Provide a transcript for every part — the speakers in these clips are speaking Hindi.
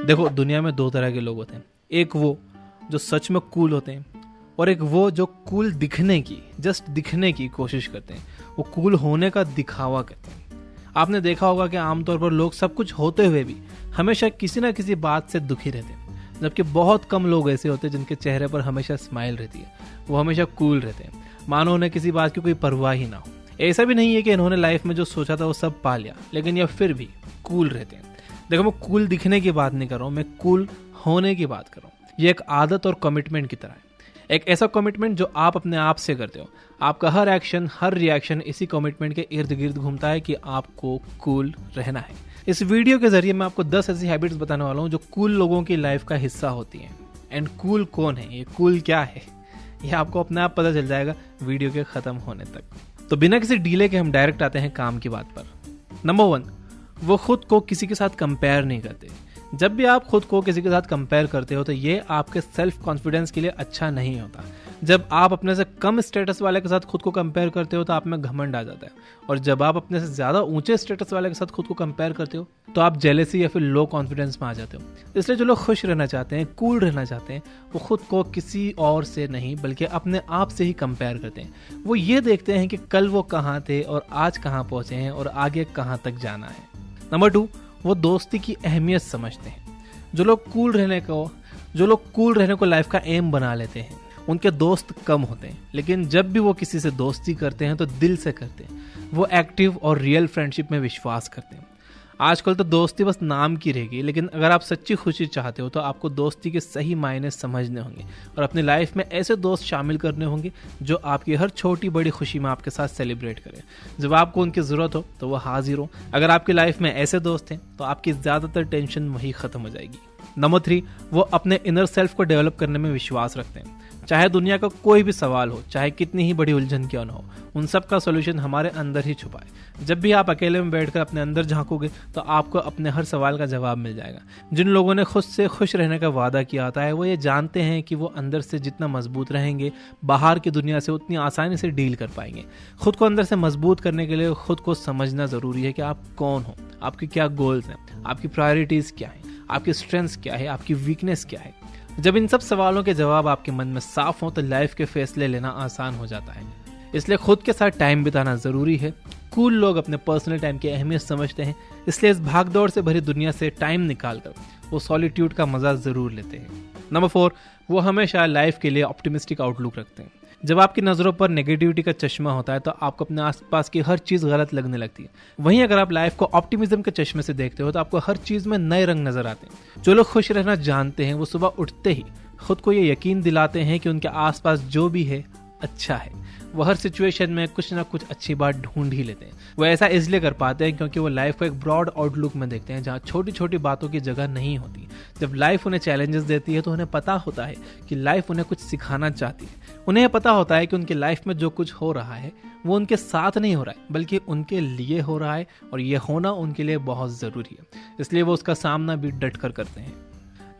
देखो, दुनिया में दो तरह के लोग होते हैं। एक वो जो सच में कूल होते हैं, और एक वो जो कूल दिखने की, जस्ट दिखने की कोशिश करते हैं। वो कूल होने का दिखावा करते हैं। आपने देखा होगा कि आमतौर पर लोग सब कुछ होते हुए भी हमेशा किसी ना किसी बात से दुखी रहते हैं, जबकि बहुत कम लोग ऐसे होते हैं जिनके चेहरे पर हमेशा स्माइल रहती है। वो हमेशा कूल रहते हैं, मानो उन्हें किसी बात की कोई परवाह ही ना हो। ऐसा भी नहीं है कि इन्होंने लाइफ में जो सोचा था वो सब पा लिया, लेकिन ये फिर भी कूल रहते हैं। देखो, मैं कूल दिखने की बात नहीं कर रहा हूँ, मैं कूल होने की बात कर रहा हूँ। ये एक आदत और कमिटमेंट की तरह है। एक ऐसा कमिटमेंट जो आप अपने आप से करते हो। आपका हर एक्शन, हर रिएक्शन इसी कमिटमेंट के इर्द गिर्द घूमता है कि आपको कूल रहना है। इस वीडियो के जरिए मैं आपको 10 ऐसी हैबिट्स बताने वाला हूँ जो कूल लोगों की लाइफ का हिस्सा होती हैं। एंड कूल कौन है, ये कूल क्या है, ये आपको अपने आप पता चल जाएगा वीडियो के खत्म होने तक। तो बिना किसी डीले के हम डायरेक्ट आते हैं काम की बात पर। नंबर 1, वो खुद को किसी के साथ कंपेयर नहीं करते। जब भी आप खुद को किसी के साथ कंपेयर करते हो तो ये आपके सेल्फ कॉन्फिडेंस के लिए अच्छा नहीं होता। जब आप अपने से कम स्टेटस वाले के साथ खुद को कंपेयर करते हो तो आप में घमंड आ जाता है, और जब आप अपने से ज़्यादा ऊंचे स्टेटस वाले के साथ खुद को कंपेयर करते हो तो आप जेलेसी या फिर लो कॉन्फिडेंस में आ जाते हो। इसलिए जो लोग खुश रहना चाहते हैं, कूल रहना चाहते हैं, वो खुद को किसी और से नहीं बल्कि अपने आप से ही कंपेयर करते हैं। वो ये देखते हैं कि कल वो कहाँ थे और आज कहाँ पहुँचे हैं और आगे कहाँ तक जाना है। नंबर 2, वो दोस्ती की अहमियत समझते हैं। जो लोग कूल रहने को लाइफ का एम बना लेते हैं, उनके दोस्त कम होते हैं, लेकिन जब भी वो किसी से दोस्ती करते हैं तो दिल से करते हैं। वो एक्टिव और रियल फ्रेंडशिप में विश्वास करते हैं। आजकल तो दोस्ती बस नाम की रहेगी, लेकिन अगर आप सच्ची खुशी चाहते हो तो आपको दोस्ती के सही मायने समझने होंगे और अपनी लाइफ में ऐसे दोस्त शामिल करने होंगे जो आपकी हर छोटी बड़ी खुशी में आपके साथ सेलिब्रेट करें। जब आपको उनकी ज़रूरत हो तो वो हाजिर हो। अगर आपकी लाइफ में ऐसे दोस्त हैं तो आपकी ज़्यादातर टेंशन वही ख़त्म हो जाएगी। नंबर 3, वो अपने इनर सेल्फ को डेवलप करने में विश्वास रखते हैं। चाहे दुनिया का कोई भी सवाल हो, चाहे कितनी ही बड़ी उलझन क्यों ना हो, उन सब का सोल्यूशन हमारे अंदर ही छुपा है। जब भी आप अकेले में बैठकर अपने अंदर झांकोगे तो आपको अपने हर सवाल का जवाब मिल जाएगा। जिन लोगों ने खुद से खुश रहने का वादा किया होता है वो ये जानते हैं कि वो अंदर से जितना मजबूत रहेंगे, बाहर की दुनिया से उतनी आसानी से डील कर पाएंगे। खुद को अंदर से मजबूत करने के लिए खुद को समझना ज़रूरी है कि आप कौन हो, आपके क्या गोल्स हैं, आपकी प्रायोरिटीज़ क्या हैं, आपकी स्ट्रेंथ्स क्या है, आपकी वीकनेस क्या है। जब इन सब सवालों के जवाब आपके मन में साफ हो तो लाइफ के फैसले लेना आसान हो जाता है। इसलिए खुद के साथ टाइम बिताना ज़रूरी है। कूल लोग अपने पर्सनल टाइम की अहमियत समझते हैं, इसलिए इस भागदौड़ से भरी दुनिया से टाइम निकालकर वो सॉलिट्यूड का मज़ा ज़रूर लेते हैं। नंबर 4, वो हमेशा लाइफ के लिए ऑप्टिमिस्टिक आउटलुक रखते हैं। जब आपकी नज़रों पर नेगेटिविटी का चश्मा होता है तो आपको अपने आसपास की हर चीज़ गलत लगने लगती है। वहीं अगर आप लाइफ को ऑप्टिमिज्म के चश्मे से देखते हो तो आपको हर चीज़ में नए रंग नजर आते हैं। जो लोग खुश रहना जानते हैं वो सुबह उठते ही खुद को ये यकीन दिलाते हैं कि उनके आसपास जो भी है अच्छा है। वो हर सिचुएशन में कुछ ना कुछ अच्छी बात ढूंढ ही लेते हैं। वो ऐसा इसलिए कर पाते हैं क्योंकि वो लाइफ को एक ब्रॉड आउटलुक में देखते हैं जहाँ छोटी छोटी बातों की जगह नहीं होती। जब लाइफ उन्हें चैलेंजेस देती है तो उन्हें पता होता है कि लाइफ उन्हें कुछ सिखाना चाहती है। उन्हें यह पता होता है कि उनकी लाइफ में जो कुछ हो रहा है वो उनके साथ नहीं हो रहा है बल्कि उनके लिए हो रहा है, और ये होना उनके लिए बहुत ज़रूरी है। इसलिए वो उसका सामना भी डट कर करते हैं।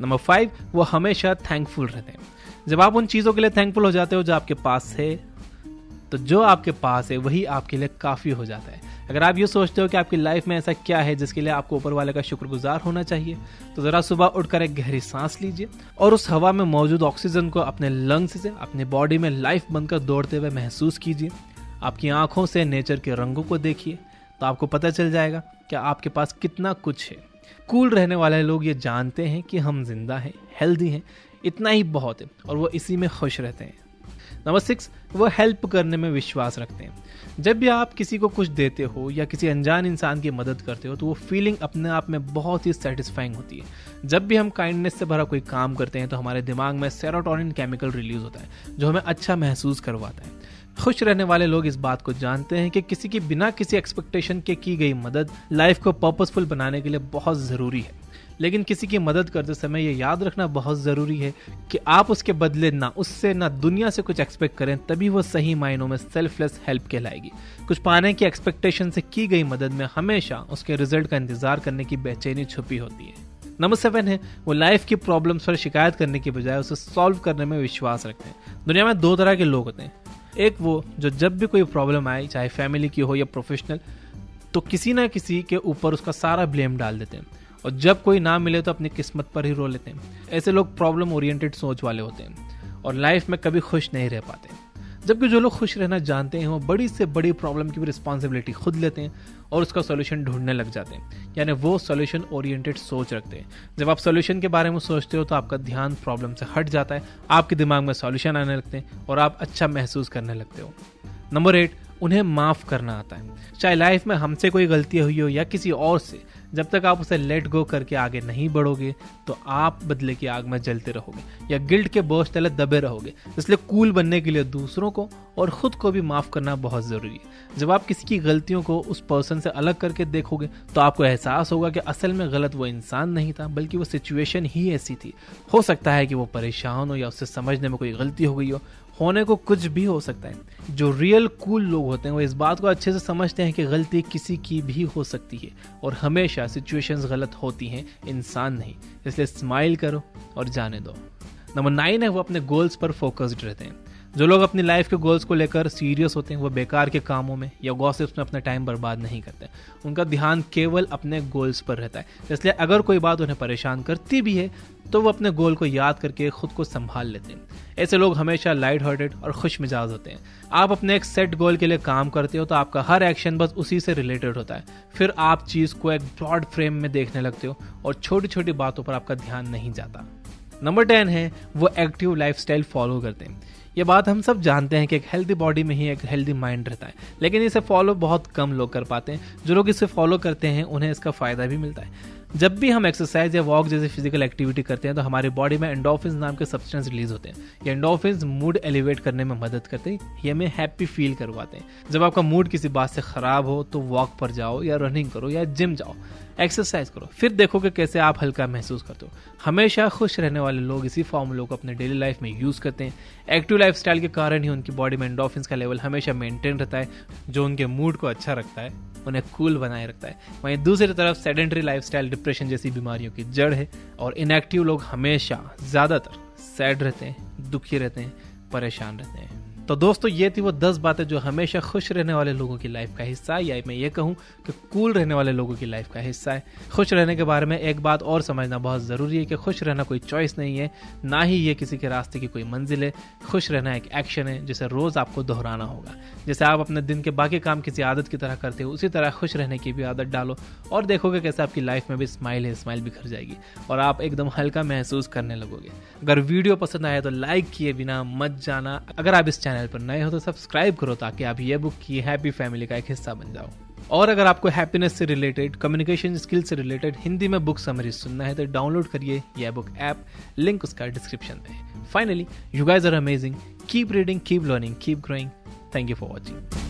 नंबर 5, वो हमेशा थैंकफुल रहते हैं। जब आप उन चीज़ों के लिए थैंकफुल हो जाते हो जो आपके पास है तो जो आपके पास है वही आपके लिए काफ़ी हो जाता है। अगर आप ये सोचते हो कि आपकी लाइफ में ऐसा क्या है जिसके लिए आपको ऊपर वाले का शुक्रगुजार होना चाहिए, तो ज़रा सुबह उठकर एक गहरी सांस लीजिए और उस हवा में मौजूद ऑक्सीजन को अपने लंग्स से अपनी बॉडी में लाइफ बनकर दौड़ते हुए महसूस कीजिए। आपकी आंखों से नेचर के रंगों को देखिए तो आपको पता चल जाएगा कि आपके पास कितना कुछ है। कूल रहने वाले लोग ये जानते हैं कि हम जिंदा हैं, हेल्दी हैं, इतना ही बहुत है, और वो इसी में खुश रहते हैं। नंबर 6, वो हेल्प करने में विश्वास रखते हैं। जब भी आप किसी को कुछ देते हो या किसी अनजान इंसान की मदद करते हो तो वो फीलिंग अपने आप में बहुत ही सेटिस्फाइंग होती है। जब भी हम काइंडनेस से भरा कोई काम करते हैं तो हमारे दिमाग में सेरोटोनिन केमिकल रिलीज होता है जो हमें अच्छा महसूस करवाता है। खुश रहने वाले लोग इस बात को जानते हैं कि किसी की बिना किसी एक्सपेक्टेशन के की गई मदद लाइफ को पर्पसफुल बनाने के लिए बहुत ज़रूरी है। लेकिन किसी की मदद करते समय ये याद रखना बहुत ज़रूरी है कि आप उसके बदले ना उससे ना दुनिया से कुछ एक्सपेक्ट करें, तभी वो सही मायनों में सेल्फलेस हेल्प कहलाएगी। कुछ पाने की एक्सपेक्टेशन से की गई मदद में हमेशा उसके रिजल्ट का इंतजार करने की बेचैनी छुपी होती है। नंबर 7 है, वो लाइफ की प्रॉब्लम्स पर शिकायत करने की बजाय उसे सॉल्व करने में विश्वास रखते हैं। दुनिया में 2 तरह के लोग होते हैं। एक वो जो जब भी कोई प्रॉब्लम आए, चाहे फैमिली की हो या प्रोफेशनल, तो किसी ना किसी के ऊपर उसका सारा ब्लेम डाल देते हैं। और जब कोई ना मिले तो अपनी किस्मत पर ही रो लेते हैं। ऐसे लोग प्रॉब्लम ओरिएंटेड सोच वाले होते हैं और लाइफ में कभी खुश नहीं रह पाते। जबकि जो लोग खुश रहना जानते हैं वो बड़ी से बड़ी प्रॉब्लम की भी रिस्पॉन्सिबिलिटी खुद लेते हैं और उसका सॉल्यूशन ढूंढने लग जाते हैं, यानी वो सॉल्यूशन ओरिएंटेड सोच रखते हैं। जब आप सॉल्यूशन के बारे में सोचते हो तो आपका ध्यान प्रॉब्लम से हट जाता है, आपके दिमाग में सॉल्यूशन आने लगते हैं और आप अच्छा महसूस करने लगते हो। नंबर 8, उन्हें माफ़ करना आता है। चाहे लाइफ में हमसे कोई गलती हुई हो या किसी और से, जब तक आप उसे लेट गो करके आगे नहीं बढ़ोगे तो आप बदले की आग में जलते रहोगे या गिल्ट के बोझ तले दबे रहोगे। इसलिए कूल बनने के लिए दूसरों को और खुद को भी माफ़ करना बहुत ज़रूरी है। जब आप किसी की गलतियों को उस पर्सन से अलग करके देखोगे तो आपको एहसास होगा कि असल में गलत वो इंसान नहीं था, बल्कि वो सिचुएशन ही ऐसी थी। हो सकता है कि वो परेशान हो या उससे समझने में कोई गलती हो गई हो, होने को कुछ भी हो सकता है। जो रियल कूल लोग होते हैं वो इस बात को अच्छे से समझते हैं कि गलती किसी की भी हो सकती है और हमेशा सिचुएशंस गलत होती हैं, इंसान नहीं। इसलिए स्माइल करो और जाने दो। नंबर 9 है वो अपने गोल्स पर फोकस्ड रहते हैं। जो लोग अपनी लाइफ के गोल्स को लेकर सीरियस होते हैं वो बेकार के कामों में या गॉसिप्स में अपना टाइम बर्बाद नहीं करते। उनका ध्यान केवल अपने गोल्स पर रहता है। इसलिए अगर कोई बात उन्हें परेशान करती भी है तो वो अपने गोल को याद करके खुद को संभाल लेते हैं। ऐसे लोग हमेशा लाइट हार्टेड और खुश मिजाज होते हैं। आप अपने एक सेट गोल के लिए काम करते हो तो आपका हर एक्शन बस उसी से रिलेटेड होता है। फिर आप चीज़ को एक ब्रॉड फ्रेम में देखने लगते हो और छोटी छोटी बातों पर आपका ध्यान नहीं जाता। नंबर 10 है वो एक्टिव लाइफस्टाइल फॉलो करते हैं। ये बात हम सब जानते हैं कि एक हेल्दी बॉडी में ही एक हेल्दी माइंड रहता है, लेकिन इसे फॉलो बहुत कम लोग कर पाते हैं। जो लोग इसे फॉलो करते हैं उन्हें इसका फ़ायदा भी मिलता है। जब भी हम एक्सरसाइज या वॉक जैसी फिजिकल एक्टिविटी करते हैं तो हमारी बॉडी में एंडोर्फिन्स नाम के सब्सटेंस रिलीज होते हैं। ये एंडोर्फिन्स मूड एलिवेट करने में मदद करते हैं, ये हमें हैप्पी फील करवाते हैं। जब आपका मूड किसी बात से ख़राब हो तो वॉक पर जाओ या रनिंग करो या जिम जाओ, एक्सरसाइज करो, फिर देखो कि कैसे आप हल्का महसूस करते हो। हमेशा खुश रहने वाले लोग इसी फॉर्मूले को अपने डेली लाइफ में यूज़ करते हैं। एक्टिव लाइफस्टाइल के कारण ही उनकी बॉडी में एंडोर्फिन्स का लेवल हमेशा मेंटेन रहता है, जो उनके मूड को अच्छा रखता है, उन्हें कूल बनाए रखता है। वहीं दूसरी तरफ सेडेंटरी लाइफस्टाइल डिप्रेशन जैसी बीमारियों की जड़ है और इनएक्टिव लोग हमेशा ज़्यादातर सैड रहते हैं, दुखी रहते हैं, परेशान रहते हैं। तो दोस्तों ये थी वो 10 बातें जो हमेशा खुश रहने वाले लोगों की लाइफ का हिस्सा है, या मैं ये कहूँ कि कूल रहने वाले लोगों की लाइफ का हिस्सा है। खुश रहने के बारे में एक बात और समझना बहुत ज़रूरी है कि खुश रहना कोई चॉइस नहीं है, ना ही ये किसी के रास्ते की कोई मंजिल है। खुश रहना एक एक्शन है जिसे रोज़ आपको दोहराना होगा। जैसे आप अपने दिन के बाकी काम किसी आदत की तरह करते हो, उसी तरह खुश रहने की भी आदत डालो और देखोगे कैसे आपकी लाइफ में भी स्माइल बिखर जाएगी और आप एकदम हल्का महसूस करने लगोगे। अगर वीडियो पसंद आया तो लाइक किए बिना मत जाना। अगर आप इस चैनल पर नए हो तो सब्सक्राइब करो ताकि आप ये बुक की हैप्पी फैमिली का एक हिस्सा बन जाओ। और अगर आपको हैप्पीनेस से रिलेटेड, कम्युनिकेशन स्किल से रिलेटेड हिंदी में बुक समरी सुनना है तो डाउनलोड करिए ये बुक ऐप, लिंक उसका डिस्क्रिप्शन में। Finally, you guys are amazing, keep reading, keep learning, keep growing. Thank you for watching.